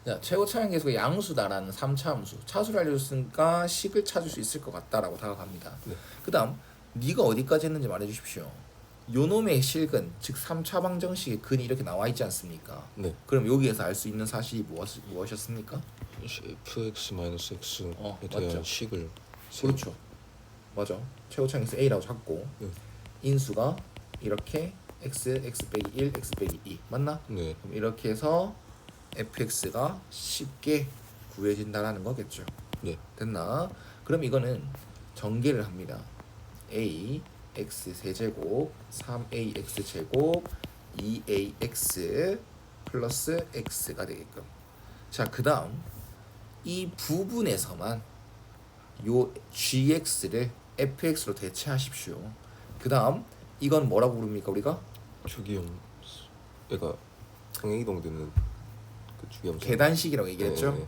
자, 최고 차량 계수가 양수다라는 3차 함수. 차수를 알려줬으니까 식을 찾을 수 있을 것 같다라고 다가갑니다. 네. 그 다음 네가 어디까지 했는지 말해주십시오. 요놈의 실근, 즉 3차 방정식의 근이 이렇게 나와 있지 않습니까? 네. 그럼 여기에서 알 수 있는 사실이 무엇이었습니까? fx-x에 맞죠. 대한 식을 그렇죠. 맞아. 최고 차량 계수 A라고 잡고 네. 인수가 이렇게 x 빼기 1, x 빼기 2 맞나? 네. 그럼 이렇게 해서 fx가 쉽게 구해진다라는 거겠죠. 네. 됐나? 그럼 이거는 전개를 합니다. a x 세제곱 3ax 제곱 2ax 플러스 x가 되게끔. 자, 그 다음 이 부분에서만 요 gx를 fx로 대체하십시오. 그 다음 이건 뭐라고 부릅니까 우리가? 주기함 얘가 평행이동되는 그 주기함수. 계단식이라고 얘기했죠. 네.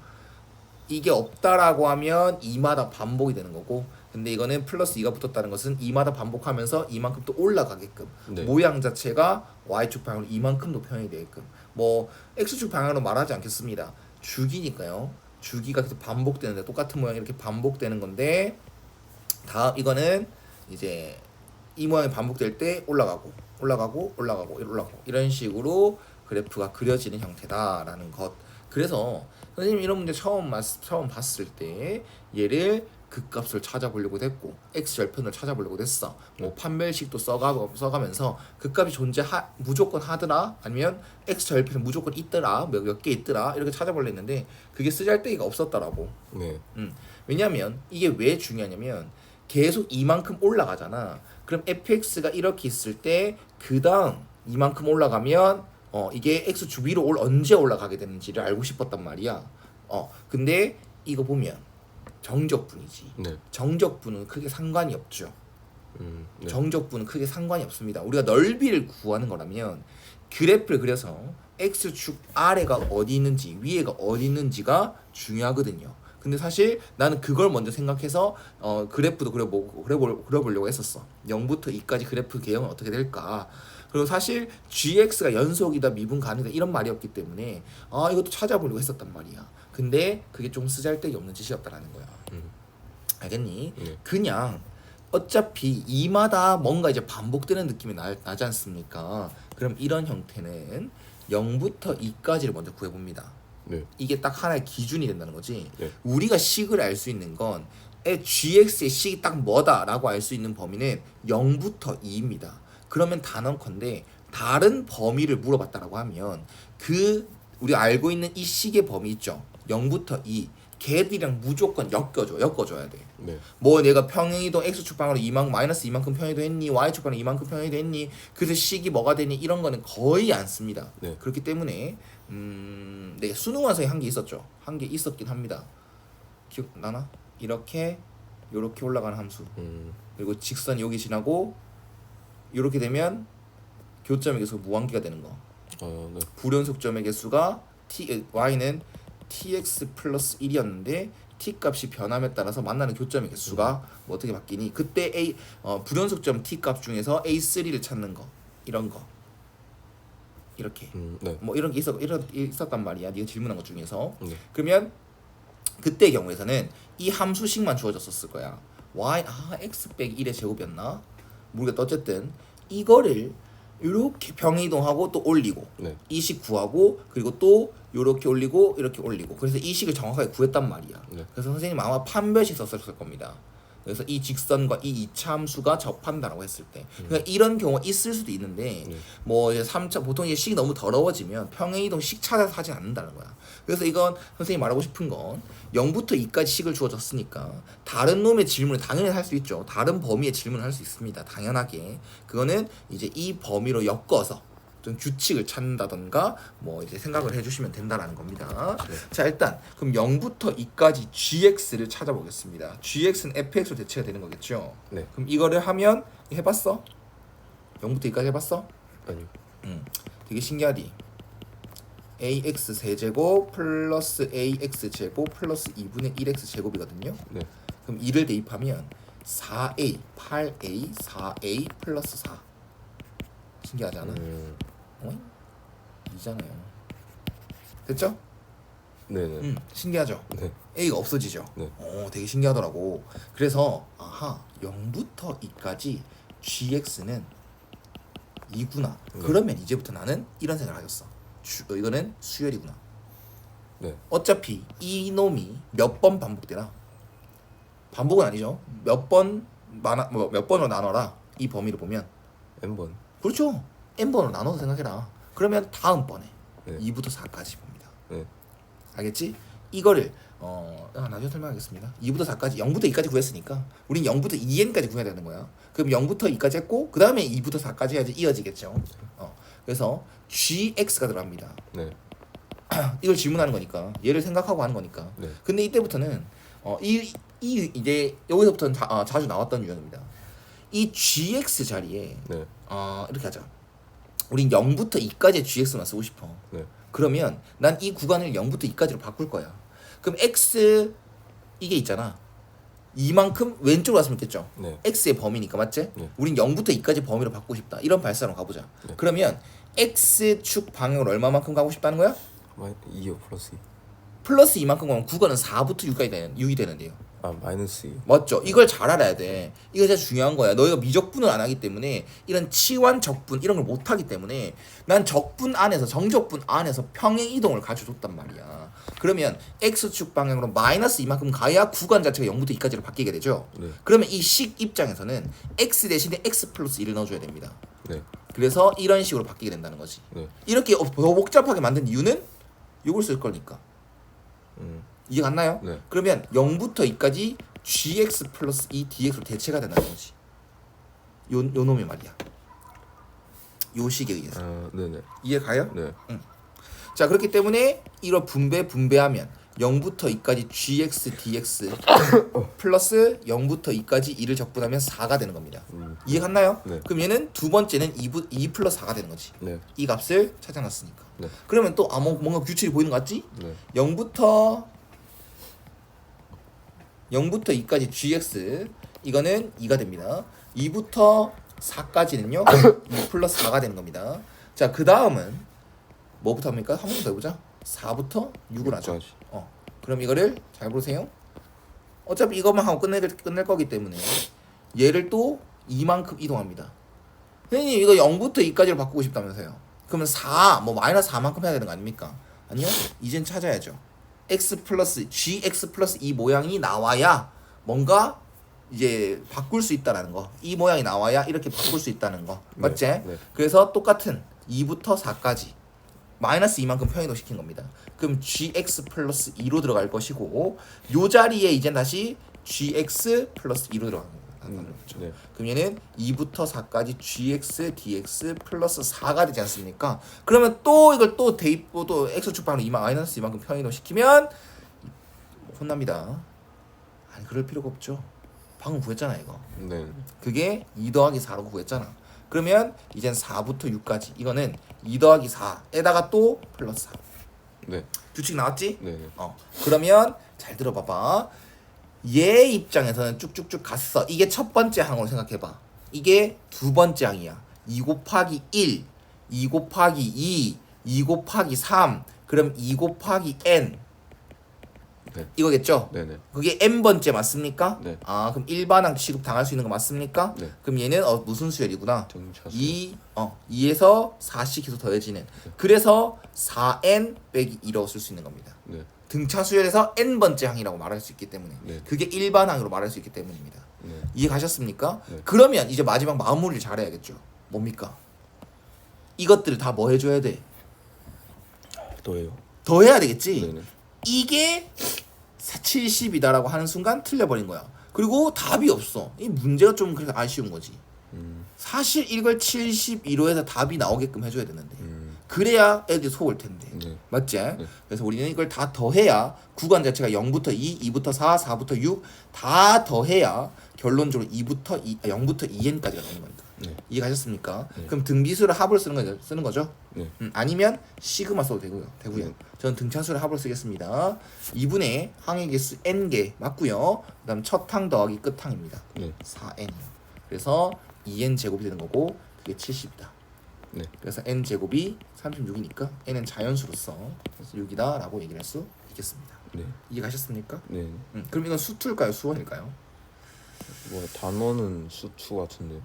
이게 없다라고 하면 2마다 반복이 되는 거고, 근데 이거는 플러스 2가 붙었다는 것은 2마다 반복하면서 이만큼 또 올라가게끔 네. 모양 자체가 y축 방향으로 이만큼도 표현이 되게끔, 뭐 x축 방향으로 말하지 않겠습니다. 주기니까요. 주기가 계속 반복되는데 똑같은 모양이 이렇게 반복되는 건데, 다음 이거는 이제 이 모양이 반복될 때 올라가고 올라가고 올라가고 올라가고 이런 식으로 그래프가 그려지는 형태다라는 것. 그래서 선생님 이런 문제 처음 봤을 때 얘를 극값을 찾아보려고 됐고 x 절편을 찾아보려고 됐어. 뭐 판별식도 써가면서 극값이 무조건 하더라, 아니면 x 절편은 무조건 있더라, 몇 개 있더라, 이렇게 찾아보려 했는데 그게 쓰잘데기가 없었더라고. 네. 왜냐면 이게 왜 중요하냐면 계속 이만큼 올라가잖아. 그럼 fx가 이렇게 있을 때 그 다음 이만큼 올라가면 이게 x 주위로 언제 올라가게 되는지를 알고 싶었단 말이야. 근데 이거 보면 정적분이지. 네. 정적분은 크게 상관이 없죠. 네. 정적분은 크게 상관이 없습니다. 우리가 넓이를 구하는 거라면 그래프를 그려서 x축 아래가 어디 있는지 위에가 어디 있는지가 중요하거든요. 근데 사실 나는 그걸 먼저 생각해서 그래프도 그려보려고 했었어. 0부터 2까지 그래프 개형은 어떻게 될까. 그리고 사실 gx가 연속이다 미분 가능이다 이런 말이었기 때문에 이것도 찾아보려고 했었단 말이야. 근데 그게 좀 쓰잘데기 없는 짓이었다라는 거야. 알겠니? 네. 그냥 어차피 2마다 뭔가 이제 반복되는 느낌이 나지 않습니까? 그럼 이런 형태는 0부터 2까지를 먼저 구해봅니다. 네. 이게 딱 하나의 기준이 된다는 거지. 네. 우리가 식을 알 수 있는 건 gx의 식이 딱 뭐다라고 알 수 있는 범위는 0부터 2입니다. 그러면 단언컨대 다른 범위를 물어봤다라고 하면 우리가 알고 있는 이 식의 범위 있죠. 0부터 2. 걔들이랑 무조건 엮어줘야 돼. 네. 뭐 내가 평행이동 x축 방향으로 마이너스 이만큼 평행이동 했니, y축 방향으로 이만큼 평행이동 했니, 그래서 식이 뭐가 되니, 이런 거는 거의 안 씁니다. 네. 그렇기 때문에 네, 수능 완성에 한 개 있었죠. 한 개 있었긴 합니다. 기억나나? 이렇게 올라가는 함수. 그리고 직선 여기 지나고 이렇게 되면 교점의 개수가 무한계가 되는 거. 네. 불연속점의 개수가 y는 tx 플러스 1이었는데 t 값이 변함에 따라서 만나는 교점의 개수가 뭐 어떻게 바뀌니? 그때 불연속점 t 값 중에서 a3를 찾는 거, 이런 거 이렇게 네. 뭐 이런 게 있었단 말이야. 네가 질문한 것 중에서. 네. 그러면 그때 경우에서는 이 함수식만 주어졌었을 거야. x 빼기 1의 제곱이었나? 모르겠다. 어쨌든 이거를 이렇게 평행이동하고 또 올리고, 네. 이 식 구하고, 그리고 또 이렇게 올리고 이렇게 올리고, 그래서 이 식을 정확하게 구했단 말이야. 네. 그래서 선생님 아마 판별식 썼을 겁니다. 그래서 이 직선과 이 2차 함수가 접한다라고 했을 때, 그러니까 이런 경우가 있을 수도 있는데, 뭐 이제 3차 보통 이제 식이 너무 더러워지면 평행이동 식 찾아서 하진 않는다는 거야. 그래서 이건 선생님 말하고 싶은 건 0부터 2까지 식을 주어졌으니까 다른 놈의 질문을 당연히 할 수 있죠. 다른 범위의 질문을 할 수 있습니다. 당연하게. 그거는 이제 이 범위로 엮어서 좀 규칙을 찾는다던가 뭐 이제 생각을 해주시면 된다라는 겁니다. 네. 자, 일단 그럼 0부터 2까지 gx를 찾아보겠습니다. gx는 fx로 대체가 되는 거겠죠. 네. 그럼 이거를 하면 해봤어? 0부터 2까지 해봤어? 아니요. 되게 신기하디. ax 세제곱 플러스 ax 제곱 플러스 2분의 1x 제곱이거든요. 네. 그럼 2를 대입하면 4a, 8a, 4a 플러스 4. 신기하지 않아? 이잖아요. 됐죠? 네네. 신기하죠? 네. A가 없어지죠? 네. 되게 신기하더라고. 그래서 0부터 2까지 gx는 2구나. 그러면 이제부터 나는 이런 생각을 하겠어. 이거는 수열이구나. 네. 어차피 이 놈이 몇 번 반복되나? 반복은 아니죠. 몇 번으로 나눠라. 이 범위를 보면 n번. 그렇죠. n번으로 나눠서 생각해라. 그러면 다음번에 네. 2부터 4까지 봅니다. 네. 알겠지? 이거를 나중에 설명하겠습니다. 2부터 4까지 0부터 2까지 구했으니까 우린 0부터 2n까지 구해야 되는 거야. 그럼 0부터 2까지 했고 그 다음에 2부터 4까지 해야지 이어지겠죠. 그래서 gx가 들어갑니다. 네. 이걸 질문하는 거니까 얘를 생각하고 하는 거니까. 네. 근데 이때부터는 이제 여기서부터는 자주 나왔던 유형입니다. 이 gx 자리에 네. 이렇게 하자. 우린 0부터 2까지의 gx만 쓰고 싶어. 네. 그러면 난 이 구간을 0부터 2까지로 바꿀 거야. 그럼 x 이게 있잖아. 이만큼 왼쪽으로 갔으면 좋겠죠. 네. x의 범위니까 맞지? 네. 우린 0부터 2까지 범위로 바꾸고 싶다. 이런 발상으로 가보자. 네. 그러면 x축 방향으로 얼마만큼 가고 싶다는 거야? 2요 플러스 2. 플러스 이만큼 가면 구간은 4부터 6이 되는데요. 마이너스 2. 맞죠? 이걸 잘 알아야 돼. 이거 진짜 중요한 거야. 너희가 미적분을 안 하기 때문에 이런 치환 적분 이런 걸 못 하기 때문에 난 적분 안에서 정적분 안에서 평행 이동을 가져줬단 말이야. 그러면 x축 방향으로 마이너스 이만큼 가야 구간 자체가 0부터 2까지로 바뀌게 되죠. 네. 그러면 이 식 입장에서는 x 대신에 x 플러스 1을 넣어줘야 됩니다. 네. 그래서 이런 식으로 바뀌게 된다는 거지. 네. 이렇게 더 복잡하게 만든 이유는 이걸 쓸 거니까. 이해 갔나요? 네. 그러면 0부터 2까지 gx 플러스 2 dx로 대체가 된다는 거지. 요 놈이 말이야. 요 식에 의해서. 네네. 이해 가요? 네. 자, 그렇기 때문에 이런 분배하면 0부터 2까지 gx dx 플러스 0부터 2까지 2를 적분하면 4가 되는 겁니다. 이해 갔나요? 네. 그럼 얘는 두 번째는 2 플러스 4가 되는 거지. 네. 이 값을 찾아놨으니까. 네. 그러면 또 뭔가 규칙이 보이는 것 같지? 네. 0부터 2까지 gx 이거는 2가 됩니다. 2부터 4까지는요 2 플러스 4가 되는 겁니다. 자, 그 다음은 뭐부터 합니까? 한 번 더 해보자. 4부터 6을 하죠. 6까지. 그럼 이거를 잘 보세요. 어차피 이것만 하고 끝낼 거기 때문에 얘를 또 이만큼 이동합니다. 선생님 이거 0부터 2까지로 바꾸고 싶다면서요. 그러면 4, 마이너스 4만큼 해야 되는 거 아닙니까? 아니요. 이젠 찾아야죠. x 플러스 gx 플러스 이 모양이 나와야 뭔가 이제 바꿀 수 있다라는 거. 이 모양이 나와야 이렇게 바꿀 수 있다는 거. 맞지? 네. 그래서 똑같은 2부터 4까지 마이너스 2만큼 평행이동 시킨 겁니다. 그럼 gx 플러스 2로 들어갈 것이고 요 자리에 이제 다시 gx 플러스 2로 들어가는 겁니다. 네. 그럼 얘는 2부터 4까지 gx dx 플러스 4가 되지 않습니까? 그러면 또 이걸 또 대입 또 x축 방향으로 마이너스 2만큼 평행이동 시키면 혼납니다. 아니 그럴 필요가 없죠. 방금 구했잖아 이거. 네. 그게 2 더하기 4로 구했잖아. 그러면 이젠 4부터 6까지 이거는 2 더하기 4에다가 또 플러스 4. 네. 규칙 나왔지? 네. 그러면 잘 들어봐봐. 얘 입장에서는 쭉쭉쭉 갔어. 이게 첫 번째 항으로 생각해봐. 이게 두 번째 항이야. 2 곱하기 1, 2 곱하기 2, 2 곱하기 3, 그럼 2 곱하기 n. 네. 이거겠죠? 네네. 그게 n번째 맞습니까? 네. 그럼 일반항 취급 당할 수 있는 거 맞습니까? 네. 그럼 얘는 무슨 수열이구나? 정차수. 2에서 4씩 계속 더해지는. 그래서 4n 빼기 2라고 쓸 수 있는 겁니다. 네. 등차 수열에서 n번째 항이라고 말할 수 있기 때문에 네. 그게 일반항으로 말할 수 있기 때문입니다. 네. 이해 가셨습니까? 네. 그러면 이제 마지막 마무리를 잘해야겠죠. 뭡니까? 이것들을 다 뭐 해줘야 돼? 또예요. 더 해야 되겠지? 네네. 이게 70이다라고 하는 순간 틀려버린 거야. 그리고 답이 없어. 이 문제가 좀 그렇게 아쉬운 거지. 사실 이걸 72로 해서 답이 나오게끔 해줘야 되는데 그래야 애들이 속을 텐데. 네. 맞지? 그래서 우리는 이걸 다 더해야 구간 자체가 0부터 2, 2부터 4, 4부터 6 다 더해야 결론적으로 0부터 2n까지가 나오는 거니까. 네. 이해 가셨습니까? 네. 그럼 등비수를 합을 쓰는 거죠? 네. 아니면 시그마 써도 되고요. 네. 저는 등차수를 합을 쓰겠습니다. 2분의 항의 개수 n개 맞고요. 그다음 첫 항 더하기 끝 항입니다. 네. 4n이요. 그래서 2n 제곱이 되는 거고 그게 70이다. 네. 그래서 n제곱이 36이니까 n은 자연수로서 그래서 6이다 라고 얘기를 할 수 있겠습니다. 네. 이해가셨습니까? 네. 그럼 이건 수투일까요? 수원일까요? 뭐 단어는 수투 같은데.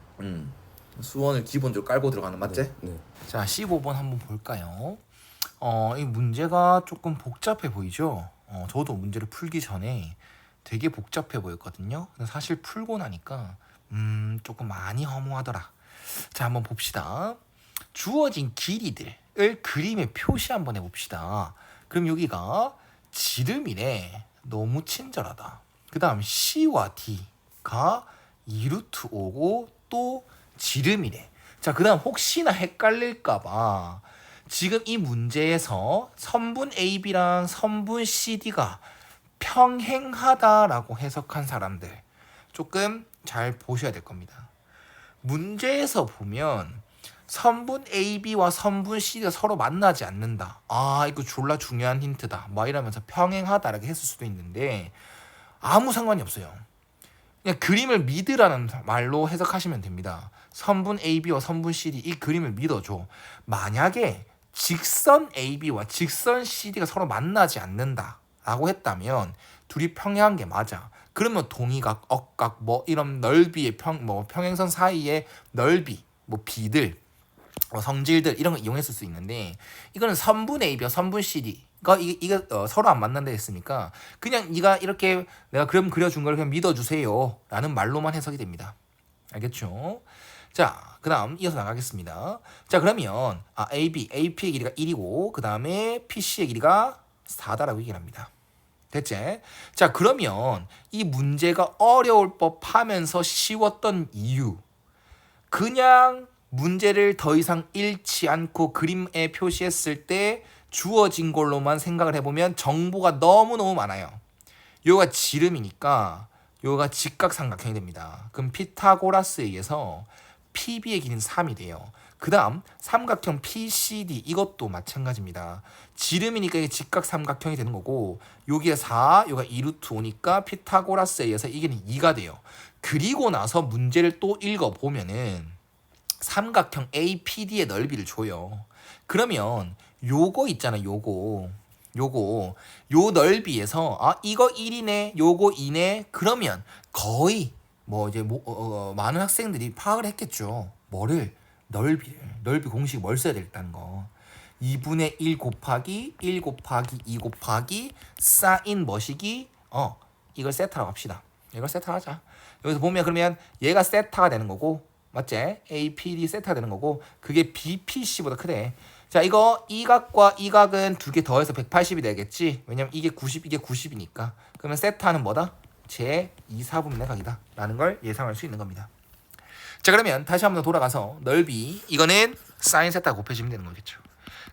수원을 기본적으로 깔고 들어가는 맞지? 네. 자 15번 한번 볼까요? 이 문제가 조금 복잡해 보이죠? 저도 문제를 풀기 전에 되게 복잡해 보였거든요. 근데 사실 풀고 나니까 조금 많이 허무하더라. 자 한번 봅시다. 주어진 길이들을 그림에 표시 한번 해봅시다. 그럼 여기가 지름이래. 너무 친절하다. 그 다음 C와 D가 2루트 5고 또 지름이래. 자, 그 다음 혹시나 헷갈릴까봐 지금 이 문제에서 선분 AB랑 선분 CD가 평행하다라고 해석한 사람들 조금 잘 보셔야 될 겁니다. 문제에서 보면 선분 AB와 선분 CD가 서로 만나지 않는다. 아, 이거 졸라 중요한 힌트다. 막 이러면서 평행하다라고 했을 수도 있는데 아무 상관이 없어요. 그냥 그림을 믿으라는 말로 해석하시면 됩니다. 선분 AB와 선분 CD 이 그림을 믿어줘. 만약에 직선 AB와 직선 CD가 서로 만나지 않는다라고 했다면 둘이 평행한 게 맞아. 그러면 동의각, 억각, 뭐 이런 넓이의 평행선 사이의 넓이, 뭐 비들, 성질들 이런 거 이용했을 수 있는데 이거는 선분 AB와 선분 CD가 이게 서로 안 만난다 했으니까 그냥 네가 이렇게 내가 그림 그려준 걸 그냥 믿어주세요 라는 말로만 해석이 됩니다. 알겠죠? 자, 그 다음 이어서 나가겠습니다. 자, 그러면 AP의 길이가 1이고 그 다음에 PC의 길이가 4다라고 얘기를 합니다. 됐지? 자, 그러면 이 문제가 어려울 법하면서 쉬웠던 이유 그냥 문제를 더 이상 읽지 않고 그림에 표시했을 때 주어진 걸로만 생각을 해보면 정보가 너무너무 많아요. 요가 지름이니까 요가 직각삼각형이 됩니다. 그럼 피타고라스에 의해서 PB의 길이는 3이 돼요. 그 다음 삼각형 PCD 이것도 마찬가지입니다. 지름이니까 이게 직각삼각형이 되는 거고 여기에 4, 여기가 2루트 5니까 피타고라스에 의해서 이게 2가 돼요. 그리고 나서 문제를 또 읽어보면은 삼각형 APD의 넓이를 줘요. 그러면 요거 있잖아, 요거 요 넓이에서 이거 1이네, 요거 2네. 그러면 거의 많은 학생들이 파악을 했겠죠. 뭐를? 넓이 공식 뭘 써야 되겠다는 거. 2분의 1 곱하기 1 곱하기 2 곱하기 사인 머시기 이걸 세타라고 합시다. 이걸 세타하자. 여기서 보면 그러면 얘가 세타가 되는 거고 맞지? APD 세타가 되는 거고 그게 BPC보다 크대. 자, 이거 이 각과 이 각은 두 개 더해서 180이 되겠지? 왜냐면 이게 90, 이게 90이니까. 그러면 세타는 뭐다? 제 2, 4분의 각이다 라는 걸 예상할 수 있는 겁니다. 자, 그러면 다시 한번 돌아가서 넓이 이거는 사인 세타 곱해주면 되는 거겠죠.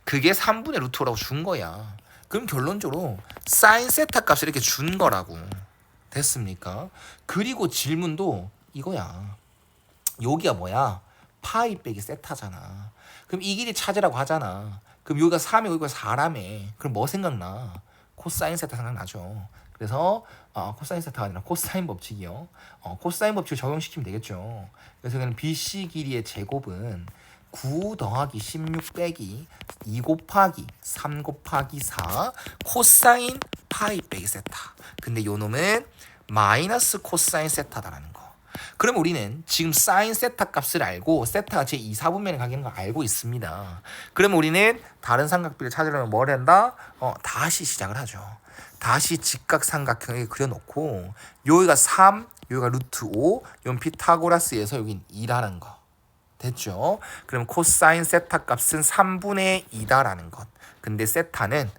그게 3분의 루트 5라고 준 거야. 그럼 결론적으로 사인 세타 값을 이렇게 준 거라고. 됐습니까? 그리고 질문도 이거야. 여기가 뭐야? 파이 빼기 세타잖아. 그럼 이 길이 찾으라고 하잖아. 그럼 여기가 3이고 여기가 4라며. 그럼 뭐 생각나? 코사인 세타 생각나죠. 그래서 코사인 세타가 아니라 코사인 법칙이요. 코사인 법칙을 적용시키면 되겠죠. 그래서 여기는 BC 길이의 제곱은 9 더하기 16 빼기 2 곱하기 3 곱하기 4 코사인 파이 빼기 세타. 근데 요 놈은 마이너스 코사인 세타다라는 거. 그럼 우리는 지금 사인 세타 값을 알고 세타가 제 2, 4분면에 가기는 걸 알고 있습니다. 그럼 우리는 다른 삼각비를 찾으려면 뭘 한다? 다시 시작을 하죠. 다시 직각삼각형을 그려놓고 여기가 3, 여기가 루트 5, 여기 피타고라스에서 여긴 2라는 거. 됐죠? 그럼 코사인 세타 값은 3분의 2다라는 것. 근데 세타는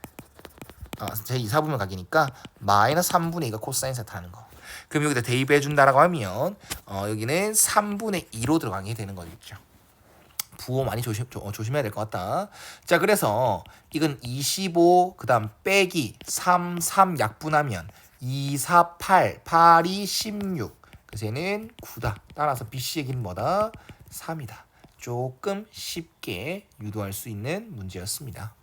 제 2, 4분면 각이니까 마이너스 3분의 2가 코사인 세타라는 거. 그럼 여기다 대입해준다라고 하면 여기는 3분의 2로 들어가게 되는 거겠죠. 부호 많이 조심해야 될 것 같다. 자, 그래서 이건 25, 그 다음 빼기 3, 3 약분하면 2, 4, 8, 8이 16. 그래서 얘는 9다. 따라서 BC의 길은 뭐다? 3이다. 조금 쉽게 유도할 수 있는 문제였습니다.